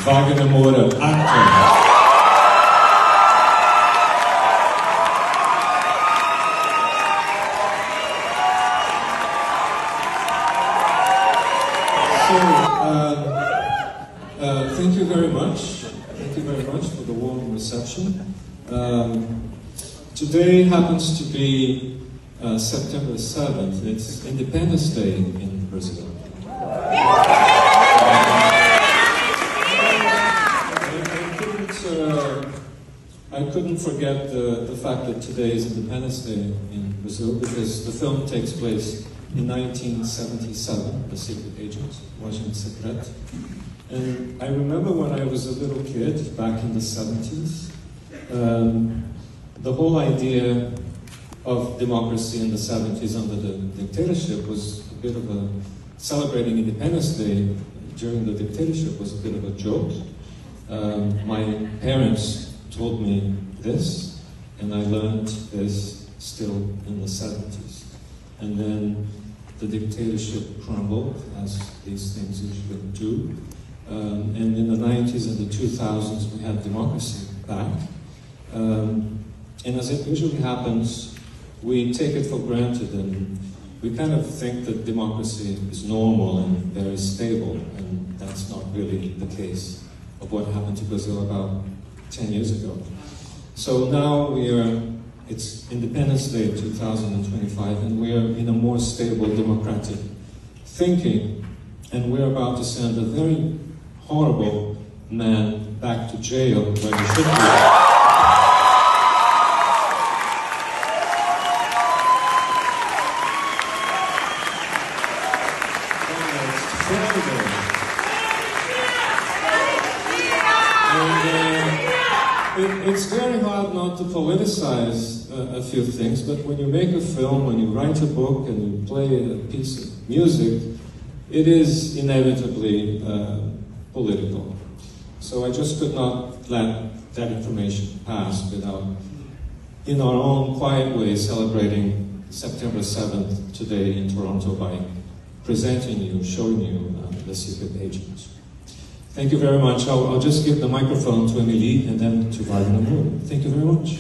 Wagner Moura, actor. Thank you very much. Thank you very much for the warm reception. Today happens to be September 7th. It's Independence Day in Brazil. I couldn't forget the fact that today is Independence Day in Brazil because the film takes place in 1977, The Secret Agent, Agente Secreto. And I remember when I was a little kid, back in the 70s, the whole idea of democracy in the 70s under the dictatorship was a bit of a, celebrating Independence Day during the dictatorship was a bit of a joke. My parents told me this, and I learned this still in the 70s. And then the dictatorship crumbled, as these things usually do. And in the 90s and the 2000s, we had democracy back. And as it usually happens, we take it for granted, and we kind of think that democracy is normal and very stable, and that's not really the case of what happened to Brazil about 10 years ago. So now it's Independence Day 2025, and we are in a more stable democratic thinking, and we're about to send a very horrible man back to jail where he should be. It's very hard not to politicize a few things, but when you make a film, when you write a book, and you play a piece of music, it is inevitably political. So I just could not let that information pass without, in our own quiet way, celebrating September 7th today in Toronto by presenting you, showing you The Secret Agent. Thank you very much. I'll just give the microphone to Emily and then to Wagner Moura. Thank you very much.